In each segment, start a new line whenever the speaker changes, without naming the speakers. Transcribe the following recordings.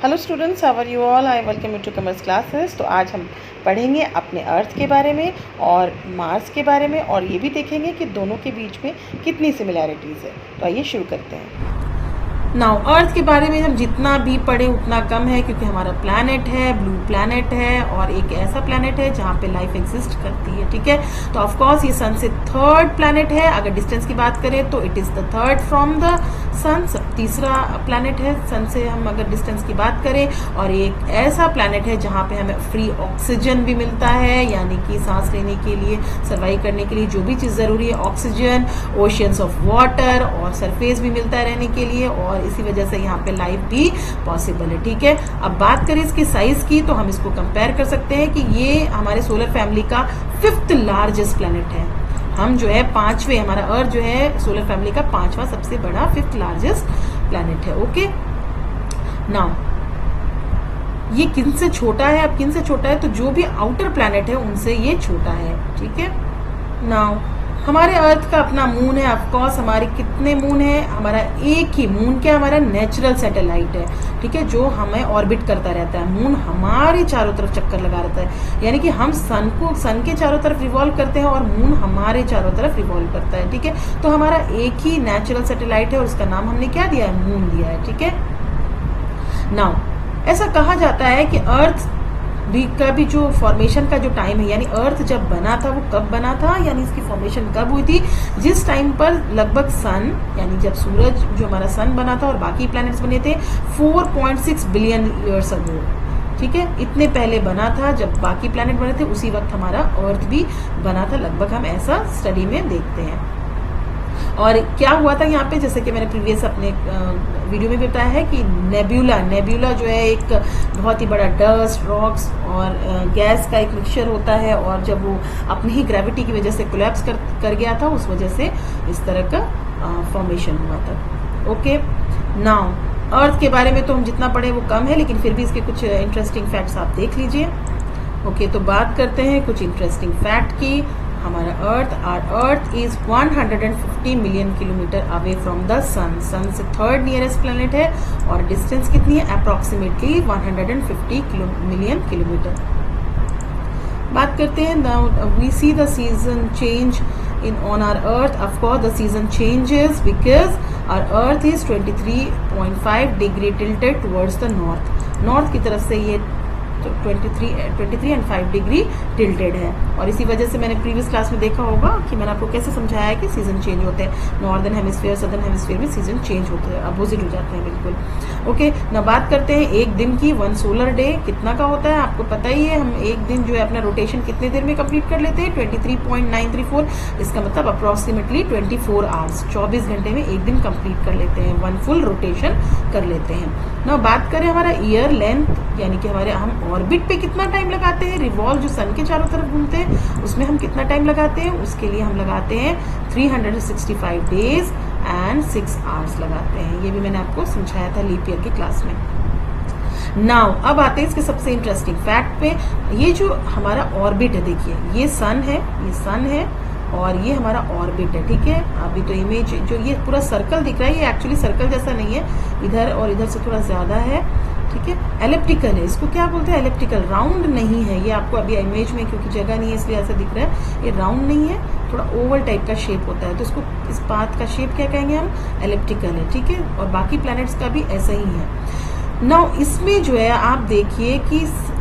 Hello students, how are you all? I welcome you to commerce classes. तो आज हम पढ़ेंगे अपने अर्थ के बारे में और मार्स के बारे में, और ये भी देखेंगे कि दोनों के बीच में कितनी सिमिलैरिटीज़ है। तो आइए शुरू करते हैं। नाउ अर्थ के बारे में हम जितना भी पढ़ें उतना कम है, क्योंकि हमारा प्लैनेट है, ब्लू प्लैनेट है, और एक ऐसा प्लैनेट है जहाँ पे लाइफ एग्जिस्ट करती है। ठीक है, तो ऑफ कोर्स ये सन से थर्ड प्लैनेट है। अगर डिस्टेंस की बात करें तो it is the third from the sun, तीसरा प्लैनेट है सन से हम अगर डिस्टेंस की बात करें। और एक ऐसा प्लैनेट है जहाँ पे हमें फ्री ऑक्सीजन भी मिलता है, यानी कि सांस लेने के लिए, सर्वाइव करने के लिए जो भी चीज़ ज़रूरी है, ऑक्सीजन, ओशियंस ऑफ वाटर और सरफेस भी मिलता है रहने के लिए, और इसी वजह से यहाँ पे लाइफ भी पॉसिबल है। ठीक है, अब बात करें इसकी साइज की तो हम इसको कंपेयर कर सकते हैं कि ये हमारे सोलर फैमिली का 5th लार्जेस्ट प्लैनेट है। हम जो है पांचवें, हमारा अर्थ जो है सोलर फैमिली का 5वां सबसे बड़ा 5th लार्जेस्ट प्लैनेट है। ओके, नाउ ये किन से छोटा है? अब किन से छोटा है? तो जो भी आउटर प्लैनेट है उनसे ये छोटा है। ठीक है, नाउ हमारे अर्थ का अपना मून है। ऑफ कोर्स हमारे कितने मून है? हमारा एक ही मून, क्या हमारा नेचुरल सैटेलाइट है। ठीक है, जो हमें ऑर्बिट करता रहता है। मून हमारे चारों तरफ चक्कर लगा रहता है, यानी कि हम सन के चारों तरफ रिवॉल्व करते हैं और मून हमारे चारों तरफ रिवॉल्व करता है। ठीक है, तो हमारा एक ही नेचुरल सैटेलाइट है और उसका नाम हमने क्या दिया है? मून दिया है। ठीक है, नाउ ऐसा कहा जाता है कि अर्थ का भी जो फॉर्मेशन का जो टाइम है, यानी अर्थ जब बना था वो कब बना था, यानी इसकी फॉर्मेशन कब हुई थी, जिस टाइम पर लगभग सन, यानी जब सूरज जो हमारा सन बना था और बाकी प्लैनेट्स बने थे 4.6 बिलियन ईयर्स अगो। ठीक है, इतने पहले बना था जब बाकी प्लैनेट बने थे, उसी वक्त हमारा अर्थ भी बना था लगभग, हम ऐसा स्टडी में देखते हैं। और क्या हुआ था यहाँ पे, जैसे कि मैंने प्रीवियस अपने वीडियो में भी बताया है कि नेब्यूला जो है एक बहुत ही बड़ा डस्ट, रॉक्स और गैस का एक मिक्सचर होता है, और जब वो अपनी ही ग्रेविटी की वजह से कोलैप्स कर गया था, उस वजह से इस तरह का फॉर्मेशन हुआ था। ओके, नाउ अर्थ के बारे में तो हम जितना पढ़े वो कम है, लेकिन फिर भी इसके कुछ इंटरेस्टिंग फैक्ट्स आप देख लीजिए। ओके, तो बात करते हैं कुछ इंटरेस्टिंग फैक्ट की। हमारा earth is 150 million kilometre away from the sun. Sun से थर्ड नियरेस्ट प्लैनेट है और डिस्टेंस कितनी है? Approximately 150 million kilometre. बात करते हैं, now we see the season change on our earth. Of course the season changes because our earth is 23.5 degree tilted towards the north की तरफ से ये तो 23 and 5 डिग्री टिल्टेड है, और इसी वजह से मैंने प्रीवियस क्लास में देखा होगा कि मैंने आपको कैसे समझाया है कि सीजन चेंज होते हैं। नॉर्दर्न हेमिस्फीयर, सदर्न हेमिस्फीयर में सीजन चेंज होते हैं, अपोजिट हो जाते हैं बिल्कुल। ओके, ना बात करते हैं एक दिन की। 1 सोलर डे कितना का होता है? आपको पता ही है, हम एक दिन जो है अपना रोटेशन कितने देर में कंप्लीट कर लेते हैं? 23.934। इसका मतलब अप्रॉक्सीमेटली 24 आवर्स, 24 घंटे में एक दिन कंप्लीट कर लेते हैं, 1 फुल रोटेशन कर लेते हैं। ना बात करें हमारा ईयर लेंथ, यानी कि हमारे हम ऑर्बिट पे कितना टाइम लगाते हैं, रिवॉल्व जो सन के चारों तरफ घूमते हैं उसमें हम कितना टाइम लगाते हैं, उसके लिए हम लगाते हैं 365 डेज एंड 6 आवर्स लगाते हैं। ये भी मैंने आपको समझाया था लीप ईयर की क्लास में। नाउ अब आते हैं इसके सबसे इंटरेस्टिंग फैक्ट पे। ये जो हमारा ऑर्बिट है, देखिए ये सन है और ये हमारा ऑर्बिट है। ठीक है, अभी तो इमेज जो ये पूरा सर्कल दिख रहा है, ये एक्चुअली सर्कल जैसा नहीं है, इधर और इधर से थोड़ा ज्यादा है। ठीक है, एलिप्टिकल है, इसको क्या बोलते हैं? एलिप्टिकल, राउंड नहीं है ये। आपको अभी इमेज में क्योंकि जगह नहीं है इसलिए ऐसा दिख रहा है, ये राउंड नहीं है, थोड़ा ओवल टाइप का शेप होता है, तो इसको, इस पाथ का शेप क्या कहेंगे हम? एलिप्टिकल है। ठीक है, और बाकी प्लैनेट्स का भी ऐसा ही है। नाउ इसमें जो है आप देखिए कि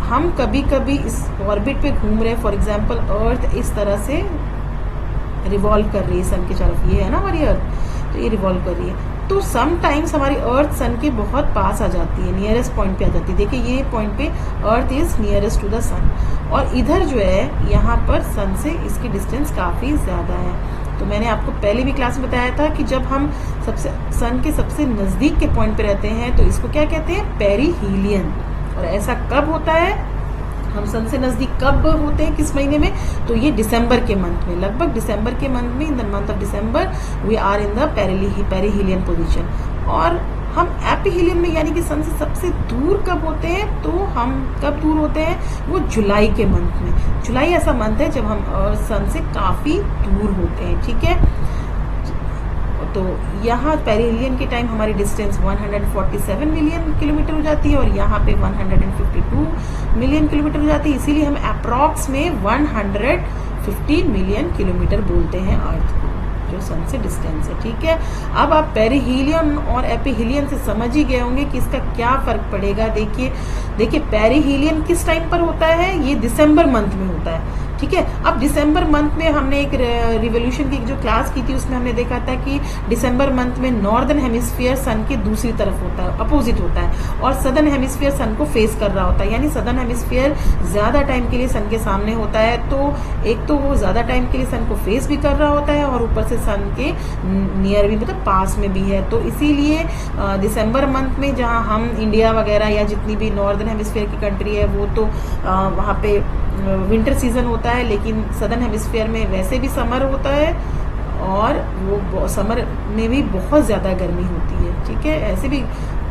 हम कभी कभी इस ऑर्बिट पे घूम रहे हैं, फॉर एग्जाम्पल अर्थ इस तरह से रिवॉल्व कर रही है सन की तरफ, ये है ना हमारी अर्थ, तो ये रिवॉल्व कर रही है, तो समटाइम्स हमारी अर्थ सन के बहुत पास आ जाती है, नियरेस्ट पॉइंट पे आ जाती है। देखिए ये पॉइंट पे earth is nearest to the sun, और इधर जो है यहाँ पर सन से इसकी डिस्टेंस काफ़ी ज़्यादा है। तो मैंने आपको पहले भी क्लास में बताया था कि जब हम सन के सबसे नज़दीक के पॉइंट पे रहते हैं तो इसको क्या कहते हैं? पेरीहीलियन। और ऐसा कब होता है? हम सन से नज़दीक कब होते हैं, किस महीने में? तो ये दिसंबर के मंथ में, लगभग दिसंबर के मंथ में, in the month of December we are in the perihelion position. और हम एपीहीलियन में, यानी कि सन से सबसे दूर कब होते हैं? तो हम कब दूर होते हैं? वो जुलाई के मंथ में। जुलाई ऐसा मंथ है जब हम सन से काफ़ी दूर होते हैं। ठीक है, तो यहाँ पेरिहिलियन की टाइम हमारी डिस्टेंस 147 मिलियन किलोमीटर हो जाती है और यहाँ पे 152 मिलियन किलोमीटर हो जाती है, इसीलिए हम अप्रॉक्स में 115 मिलियन किलोमीटर बोलते हैं अर्थ को, जो सन से डिस्टेंस है। ठीक है, अब आप पेरिहिलियन और एपिहिलियन से समझ ही गए होंगे कि इसका क्या फर्क पड़ेगा। देखिए पेरिहिलियन किस टाइम पर होता है, ये दिसंबर मंथ में होता है। ठीक है, अब दिसंबर मंथ में हमने एक रिवोल्यूशन की जो क्लास की थी उसमें हमने देखा था कि दिसंबर मंथ में नॉर्दर्न हेमिस्फीयर सन के दूसरी तरफ होता है, अपोजिट होता है, और सदर्न हेमिस्फीयर सन को फेस कर रहा होता है, यानी सदर्न हेमिस्फीयर ज़्यादा टाइम के लिए सन के सामने होता है। तो एक तो वो ज़्यादा टाइम के लिए सन को फेस भी कर रहा होता है और ऊपर से सन के नियर भी, मतलब पास में भी है। तो इसीलिए दिसंबर मंथ में जहाँ हम इंडिया वगैरह या जितनी भी नॉर्दर्न हेमिस्फीयर की कंट्री है वो तो वहाँ पे विंटर सीजन होता है, लेकिन सदर्न हेमिस्फीयर में वैसे भी समर होता है और वो समर में भी बहुत ज़्यादा गर्मी होती है। ठीक है, ऐसे भी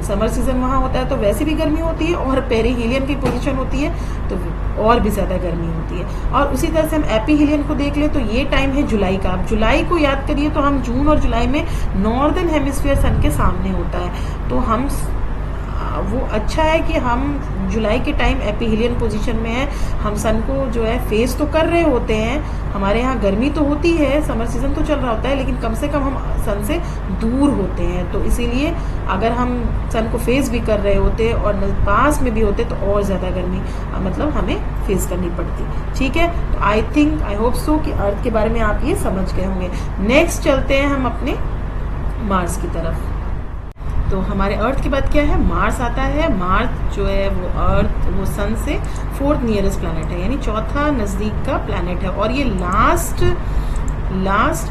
समर सीजन वहाँ होता है तो वैसे भी गर्मी होती है, और पेरिहिलियन की पोजीशन होती है तो और भी ज़्यादा गर्मी होती है। और उसी तरह से हम एपिहिलियन को देख लें तो ये टाइम है जुलाई का। अब जुलाई को याद करिए तो हम जून और जुलाई में नॉर्दर्न हेमिस्फीयर सन के सामने होता है, तो हम वो अच्छा है कि हम जुलाई के टाइम एपिहिलियन पोजीशन में है, हम सन को जो है फेस तो कर रहे होते हैं। हमारे यहाँ गर्मी तो होती है, समर सीजन तो चल रहा होता है, लेकिन कम से कम हम सन से दूर होते हैं, तो इसीलिए अगर हम सन को फेस भी कर रहे होते और पास में भी होते तो और ज़्यादा गर्मी मतलब हमें फेस करनी पड़ती। ठीक है, तो आई होप सो कि अर्थ के बारे में आप ये समझ गए होंगे। नेक्स्ट चलते हैं हम अपने मार्स की तरफ। तो हमारे अर्थ की बात क्या है, मार्स आता है। मार्स जो है वो सन से 4th नियरेस्ट प्लैनेट है, यानी चौथा नज़दीक का प्लैनेट है, और ये लास्ट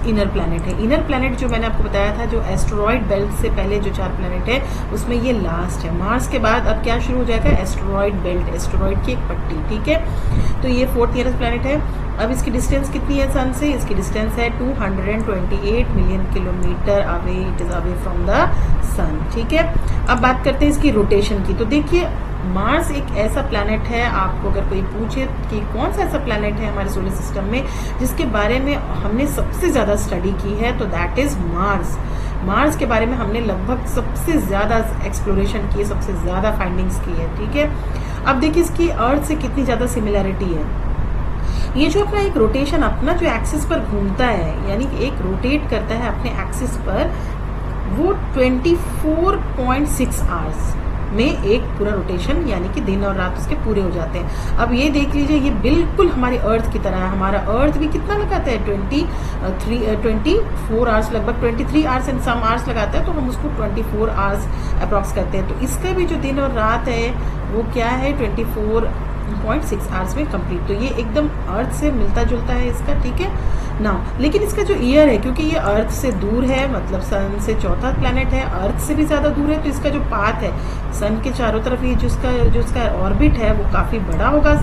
इनर प्लैनेट है। इनर प्लैनेट जो मैंने आपको बताया था, जो एस्टेरॉयड बेल्ट से पहले जो 4 प्लैनेट है उसमें ये लास्ट है। मार्स के बाद अब क्या शुरू हो जाएगा, एस्टेरॉयड बेल्ट, एस्टेरॉयड की एक पट्टी। ठीक है, तो ये 4th नियरेस्ट प्लैनेट है। अब इसकी डिस्टेंस कितनी है सन से, इसकी डिस्टेंस है 228 million kilometre away, it is away from the sun. ठीक है, अब बात करते हैं इसकी रोटेशन की। तो देखिए मार्स एक ऐसा प्लैनेट है, आपको अगर कोई पूछे कि कौन सा ऐसा प्लैनेट है हमारे सोलर सिस्टम में जिसके बारे में हमने सबसे ज़्यादा स्टडी की है, तो दैट इज़ मार्स। मार्स के बारे में हमने लगभग सबसे ज़्यादा एक्सप्लोरेशन की है, सबसे ज़्यादा फाइंडिंग्स की है। ठीक है, अब देखिए इसकी अर्थ से कितनी ज़्यादा सिमिलैरिटी है। ये जो अपना एक रोटेशन अपना जो एक्सिस पर घूमता है, यानी कि एक रोटेट करता है अपने एक्सिस पर, वो 24.6 आवर्स में एक पूरा रोटेशन, यानी कि दिन और रात उसके पूरे हो जाते हैं। अब ये देख लीजिए, ये बिल्कुल हमारी अर्थ की तरह है। हमारा अर्थ भी कितना लगाता है, 24 आवर्स, लगभग 23 आवर्स एंड सम आवर्स लगाता है, तो हम उसको 24 आवर्स अप्रॉक्स करते हैं। तो इसका भी जो दिन और रात है वो क्या है, 24.6 आवर्स में कंप्लीट। तो ये एकदम अर्थ से मिलता जुलता है इसका। ठीक है ना, लेकिन इसका जो ईयर है, क्योंकि ये अर्थ से दूर है, मतलब सन से चौथा प्लैनेट है, अर्थ से भी ज़्यादा दूर है, तो इसका जो पाथ है सन के चारों तरफ, ये जो इसका ऑर्बिट है वो काफ़ी बड़ा होगा,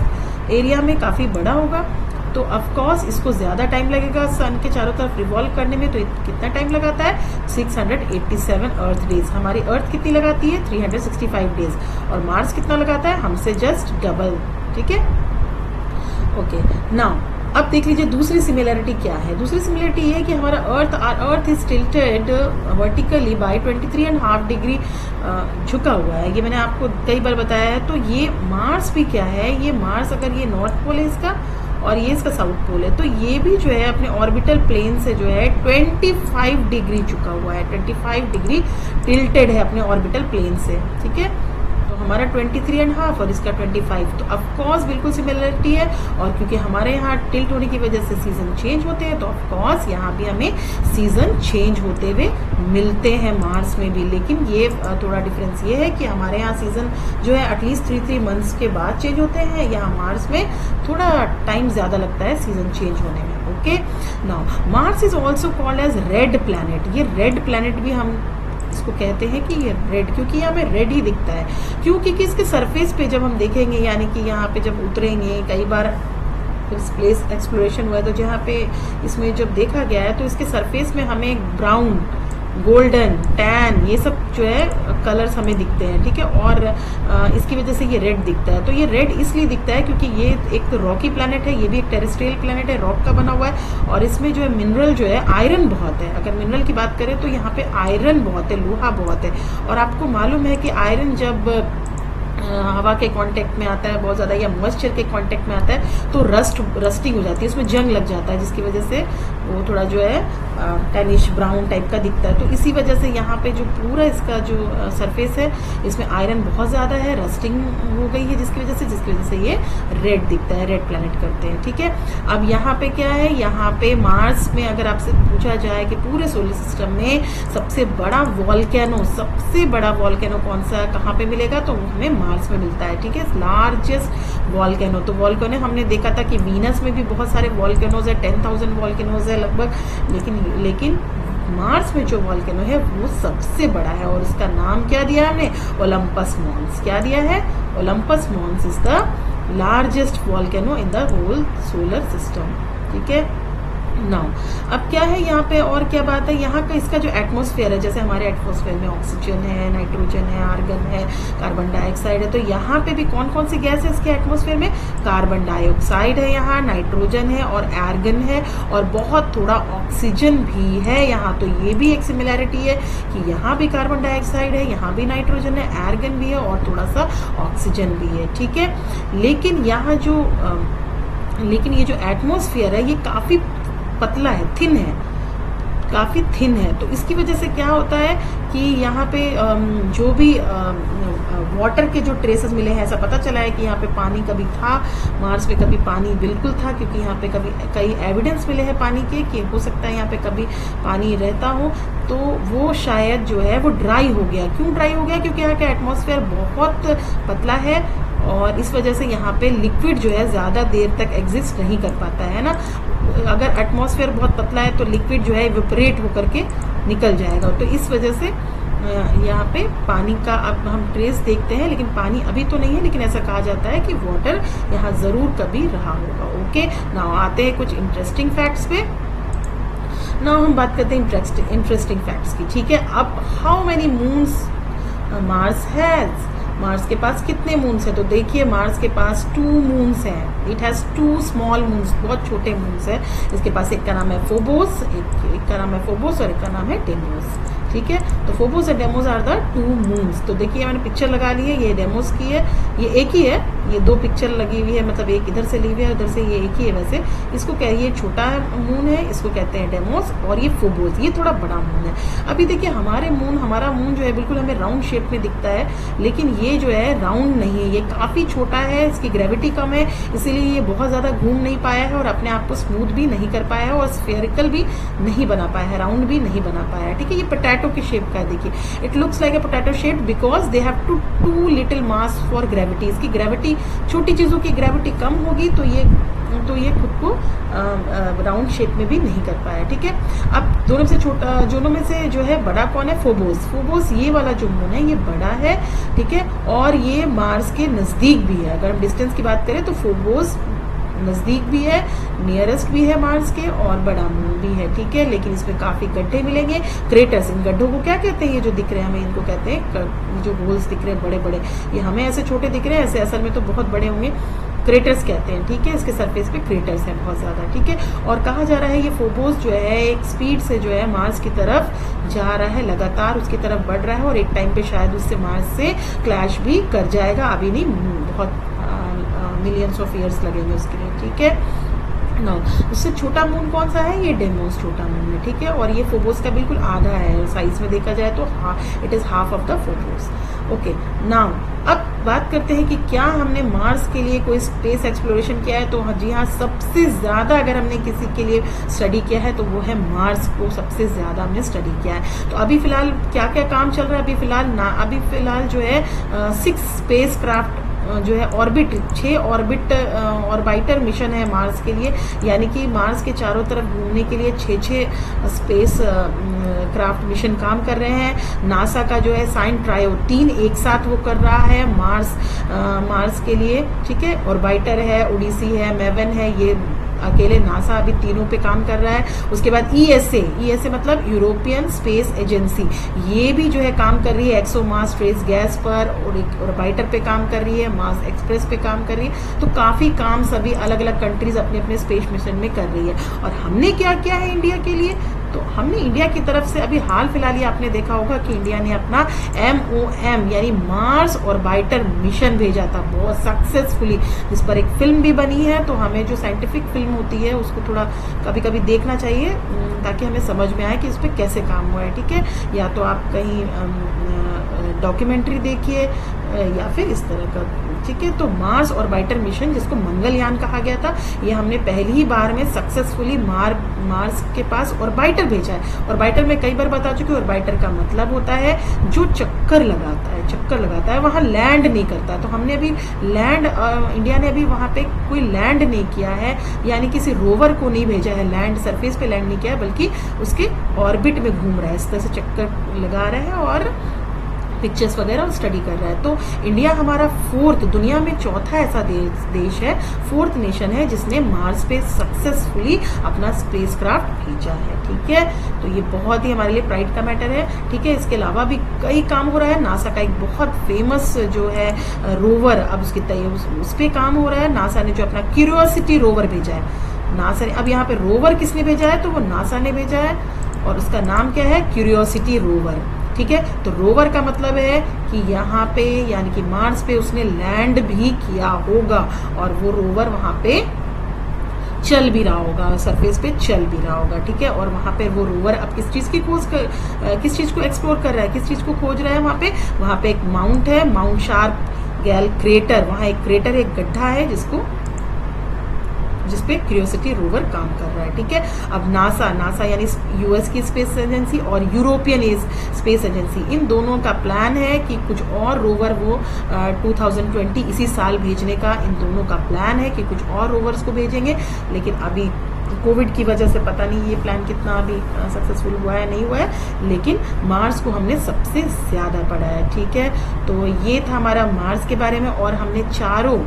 एरिया में काफ़ी बड़ा होगा। तो ऑफकोर्स इसको ज़्यादा टाइम लगेगा सन के चारों तरफ रिवॉल्व करने में। तो कितना टाइम लगाता है, 687 अर्थ डेज। हमारी अर्थ कितनी लगाती है, 365 डेज, और मार्स कितना लगाता है, हमसे जस्ट डबल। ठीक है, ओके नाउ अब देख लीजिए दूसरी सिमिलैरिटी क्या है। दूसरी सिमिलैरिटी ये है कि हमारा earth is tilted vertically by 23.5 degree झुका हुआ है। ये मैंने आपको कई बार बताया है। तो ये मार्स भी क्या है, ये मार्स अगर ये नॉर्थ पोल है इसका और ये इसका साउथ पोल है, तो ये भी जो है अपने ऑर्बिटल प्लेन से जो है 25 डिग्री झुका हुआ है, 25 डिग्री टिल्टेड है अपने ऑर्बिटल प्लेन से। ठीक है, तो हमारा 23.5 और इसका 25, तो ऑफकोर्स बिल्कुल सिमिलरिटी है। और क्योंकि हमारे यहाँ टिल्ट होने की वजह से सीजन चेंज होते हैं, तो ऑफकोर्स यहाँ भी हमें सीजन चेंज होते हुए मिलते हैं मार्स में भी। लेकिन ये थोड़ा डिफरेंस ये है कि हमारे यहाँ सीजन जो है एटलीस्ट 3 मंथ्स के बाद चेंज होते हैं, यहाँ मार्स में थोड़ा टाइम ज़्यादा लगता है सीजन चेंज होने में। Okay now Mars is also called as red planet. ये रेड प्लैनेट भी हम इसको कहते हैं कि ये रेड, क्योंकि यहाँ में रेड ही दिखता है। क्योंकि इसके सरफेस पे जब हम देखेंगे, यानी कि यहाँ पे जब उतरेंगे, कई बार स्पेस एक्सप्लोरेशन हुआ है तो जहाँ पे इसमें जब देखा गया है तो इसके सरफेस में हमें ब्राउन गोल्डन, टैन, ये सब जो है कलर्स हमें दिखते हैं, ठीक है। और इसकी वजह से ये रेड दिखता है। तो ये रेड इसलिए दिखता है क्योंकि ये एक तो रॉकी प्लैनेट है, ये भी एक टेरेस्ट्रियल प्लैनेट है, रॉक का बना हुआ है, और इसमें जो है मिनरल जो है आयरन बहुत है। अगर मिनरल की बात करें तो यहाँ पे आयरन बहुत है, लोहा बहुत है। और आपको मालूम है कि आयरन जब हवा के कांटेक्ट में आता है बहुत ज़्यादा, या मॉइस्चर के कांटेक्ट में आता है, तो रस्टिंग हो जाती है, उसमें जंग लग जाता है, जिसकी वजह से वो थोड़ा जो है टैनिश ब्राउन टाइप का दिखता है। तो इसी वजह से यहाँ पे जो पूरा इसका जो सरफेस है, इसमें आयरन बहुत ज़्यादा है, रस्टिंग हो गई है जिसकी वजह से ये रेड दिखता है, रेड प्लैनेट करते हैं, ठीक है। अब यहाँ पे क्या है, यहाँ पे मार्स में अगर आपसे पूछा जाए कि पूरे सोलर सिस्टम में सबसे बड़ा वॉल्केनो कौन सा है, कहाँ पे मिलेगा, तो हमें मार्स में मिलता है, ठीक है। लार्जेस्ट वॉल्केनो, तो वॉल्केनो हमने देखा था कि वीनस में भी बहुत सारे वॉल्केनोज है, 10,000 वॉल्केनोज है लगभग, लेकिन मार्स में जो वॉल्केनो है वो सबसे बड़ा है, और उसका नाम क्या दिया हमने, ओलंपस मॉन्स। क्या दिया है, Olympus Mons is the largest volcano in the whole solar system, ठीक है। नाउ अब क्या है यहाँ पे, और क्या बात है, यहाँ का इसका जो एटमॉस्फेयर है, जैसे हमारे एटमॉस्फेयर में ऑक्सीजन है, नाइट्रोजन है, आर्गन है, कार्बन डाइऑक्साइड है, तो यहाँ पे भी कौन कौन सी गैस है इसके एटमॉस्फेयर में, कार्बन डाइऑक्साइड है, यहाँ नाइट्रोजन है और आर्गन है, और बहुत थोड़ा ऑक्सीजन भी है यहाँ। तो ये भी एक सिमिलैरिटी है कि यहाँ भी कार्बन डाइऑक्साइड है, यहाँ भी नाइट्रोजन है, आर्गन भी है और थोड़ा सा ऑक्सीजन भी है, ठीक है। लेकिन ये जो एटमॉस्फेयर है ये काफ़ी पतला है, थिन है, काफ़ी थिन है। तो इसकी वजह से क्या होता है कि यहाँ पे जो भी वाटर के जो ट्रेसेस मिले हैं, ऐसा पता चला है कि यहाँ पे पानी कभी था, मार्स पे कभी पानी बिल्कुल था, क्योंकि यहाँ पे कभी कई एविडेंस मिले हैं पानी के कि हो सकता है यहाँ पे कभी पानी रहता हो। तो वो शायद जो है वो ड्राई हो गया। क्यों ड्राई हो गया, क्योंकि यहाँ का एटमॉस्फेयर बहुत पतला है, और इस वजह से यहाँ पे लिक्विड जो है ज़्यादा देर तक एग्जिस्ट नहीं कर पाता है ना। अगर एटमॉस्फेयर बहुत पतला है तो लिक्विड जो है इवेपोरेट होकर के निकल जाएगा। तो इस वजह से यहाँ पे पानी का अब हम ट्रेस देखते हैं, लेकिन पानी अभी तो नहीं है, लेकिन ऐसा कहा जाता है कि वाटर यहाँ ज़रूर कभी रहा होगा। ओके, नाउ आते हैं कुछ इंटरेस्टिंग फैक्ट्स पे। नाउ हम बात करते हैं इंटरेस्टिंग फैक्ट्स की, ठीक है। अब how many moons Mars has, Mars के पास कितने मून्स हैं, तो देखिए मार्स के पास 2 मून्स हैं। इट हैज़ 2 स्मॉल मून्स, बहुत छोटे मून्स हैं। इसके पास एक का नाम है फोबोस, एक का नाम है फोबोस और एक का नाम है डेमोस, ठीक है। तो फोबोस और डेमोस आर द 2 मून्स। तो देखिए मैंने पिक्चर लगा ली है, ये डेमोस की है, ये एक ही है, ये 2 पिक्चर लगी हुई है, मतलब एक इधर से ली हुई है, उधर से ये एक ही है। वैसे इसको ये छोटा मून है, इसको कहते हैं डेमोस, और ये फोबोस, ये थोड़ा बड़ा मून है। अभी देखिए हमारा मून जो है बिल्कुल हमें राउंड शेप में दिखता है, लेकिन ये जो है राउंड नहीं है, ये काफ़ी छोटा है, इसकी ग्रेविटी कम है, इसीलिए ये बहुत ज़्यादा घूम नहीं पाया है और अपने आप को स्मूथ भी नहीं कर पाया है, और स्फेरिकल भी नहीं बना पाया है, राउंड भी नहीं बना पाया है, ठीक है। ये पोटैटो की शेप का है, देखिए it looks like a potato shape because they have too little mass for gravity. इसकी ग्रेविटी, छोटी चीज़ों की ग्रेविटी कम होगी तो ये खुद को राउंड शेप में भी नहीं कर पाया, ठीक है। अब दोनों में से जो है बड़ा कौन है, फोबोस ये वाला जो मून है ये बड़ा है, ठीक है, और ये मार्स के नज़दीक भी है। अगर हम डिस्टेंस की बात करें तो फोबोस नज़दीक भी है, नियरेस्ट भी है मार्स के, और बड़ा मून भी है, ठीक है। लेकिन इसमें काफ़ी गड्ढे मिलेंगे, क्रेटर्स। इन गड्ढों को क्या कहते हैं, ये जो दिख रहे हैं हमें इनको कहते हैं, जो होल्स दिख रहे हैं बड़े बड़े, ये हमें ऐसे छोटे दिख रहे हैं, ऐसे असल में तो बहुत बड़े होंगे, क्रेटर्स कहते हैं, ठीक है। इसके सरफेस पे क्रेटर्स हैं बहुत ज़्यादा, ठीक है। और कहा जा रहा है ये फोबोस जो है एक स्पीड से जो है मार्स की तरफ जा रहा है, लगातार उसकी तरफ बढ़ रहा है, और एक टाइम पे शायद उससे मार्स से क्लैश भी कर जाएगा। अभी नहीं, बहुत मिलियंस ऑफ ईयर्स लगेंगे उसके लिए, ठीक है। नो, उससे छोटा मून कौन सा है, ये डेमोस छोटा मून है, ठीक है। और ये फोबोस का बिल्कुल आधा है, साइज में देखा जाए तो it is half of the Phobos. Okay, now अब बात करते हैं कि क्या हमने मार्स के लिए कोई स्पेस एक्सप्लोरेशन किया है। तो जी हाँ, सबसे ज़्यादा अगर हमने किसी के लिए स्टडी किया है तो वो है मार्स को सबसे ज़्यादा हमने स्टडी किया है। तो अभी फ़िलहाल क्या क्या काम चल रहा है, अभी फ़िलहाल जो है 6 स्पेस क्राफ्ट जो है ऑर्बिट 6 ऑर्बिटर मिशन है मार्स के लिए, यानी कि मार्स के चारों तरफ घूमने के लिए 6 स्पेस क्राफ्ट मिशन काम कर रहे हैं। नासा का जो है साइन ट्रायो 3 एक साथ वो कर रहा है मार्स के लिए, ठीक है। ऑर्बिटर है, ओडिसी है, मेवन है, ये अकेले नासा अभी तीनों पे काम कर रहा है। उसके बाद ईएसए मतलब यूरोपियन स्पेस एजेंसी, ये भी जो है काम कर रही है एक्सोमार्स ट्रेस गैस पर, और एक ऑर्बिटर पे काम कर रही है, मार्स एक्सप्रेस पे काम कर रही है। तो काफ़ी काम सभी अलग अलग कंट्रीज अपने अपने स्पेस मिशन में कर रही है। और हमने क्या किया है इंडिया के लिए, तो हमने इंडिया की तरफ से अभी हाल फिलहाल ये आपने देखा होगा कि इंडिया ने अपना MOM यानी मार्स ऑर्बिटर मिशन भेजा था बहुत सक्सेसफुली, जिस पर एक फिल्म भी बनी है। तो हमें जो साइंटिफिक फिल्म होती है उसको थोड़ा कभी कभी देखना चाहिए ताकि हमें समझ में आए कि इस पर कैसे काम हुआ है, ठीक है। या तो आप कहीं डॉक्यूमेंट्री देखिए या फिर इस तरह का, ठीक है। तो मार्स ऑर्बिटर मिशन, जिसको मंगलयान कहा गया था, ये हमने पहली ही बार में सक्सेसफुली मार्स के पास ऑर्बिटर भेजा है। ऑर्बिटर में कई बार बता चुकी हूँ, ऑर्बिटर का मतलब होता है जो चक्कर लगाता है, वहाँ लैंड नहीं करता। तो हमने अभी इंडिया ने अभी वहाँ पे कोई लैंड नहीं किया है, यानी किसी रोवर को नहीं भेजा है, लैंड सरफेस पे लैंड नहीं किया है, बल्कि उसके ऑर्बिट में घूम रहा है, इस तरह से चक्कर लगा रहा है और पिक्चर्स वगैरह स्टडी कर रहा है। तो इंडिया हमारा दुनिया में चौथा ऐसा देश है, फोर्थ नेशन है जिसने मार्स पे सक्सेसफुली अपना स्पेसक्राफ्ट भेजा है, ठीक है। तो ये बहुत ही हमारे लिए प्राइड का मैटर है, ठीक है। इसके अलावा भी कई काम हो रहा है। नासा का एक बहुत फेमस जो है रोवर, अब उसकी उस पर काम हो रहा है। नासा ने जो अपना क्यूरियोसिटी रोवर भेजा है, नासा ने, अब यहाँ पे रोवर किसने भेजा है, तो वो नासा ने भेजा है, और उसका नाम क्या है, क्यूरियोसिटी रोवर, ठीक है। तो रोवर का मतलब है कि यहाँ पे यानी कि मार्स पे उसने लैंड भी किया होगा, और वो रोवर वहाँ पे चल भी रहा होगा, सरफेस पे चल भी रहा होगा, ठीक है। और वहाँ पे वो रोवर अब किस चीज़ को एक्सप्लोर कर रहा है, किस चीज़ को खोज रहा है वहाँ पे एक माउंट है, माउंट शार्प गैल क्रेटर, वहाँ एक क्रेटर, एक गड्ढा है जिसपे क्यूरियोसिटी रोवर काम कर रहा है, ठीक है। अब नासा यानी यूएस की स्पेस एजेंसी और यूरोपियन स्पेस एजेंसी, इन दोनों का प्लान है कि कुछ और रोवर वो 2020 इसी साल भेजने का इन दोनों का प्लान है कि कुछ और रोवर्स को भेजेंगे। लेकिन अभी कोविड की वजह से पता नहीं ये प्लान कितना अभी सक्सेसफुल हुआ है नहीं हुआ है, लेकिन मार्स को हमने सबसे ज़्यादा पढ़ा है, ठीक है। तो ये था हमारा मार्स के बारे में, और हमने चारों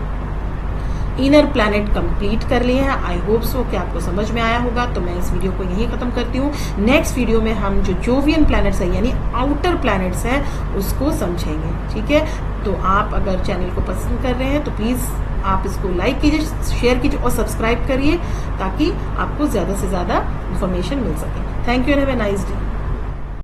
इनर प्लैनेट कंप्लीट कर लिए हैं। आई होप सो कि आपको समझ में आया होगा। तो मैं इस वीडियो को यहीं ख़त्म करती हूँ। नेक्स्ट वीडियो में हम जो जोवियन प्लैनेट्स हैं यानी आउटर प्लैनेट्स हैं उसको समझेंगे, ठीक है। तो आप अगर चैनल को पसंद कर रहे हैं तो प्लीज़ आप इसको लाइक कीजिए, शेयर कीजिए और सब्सक्राइब करिए ताकि आपको ज़्यादा से ज़्यादा इन्फॉर्मेशन मिल सके। Thank you and have a nice day.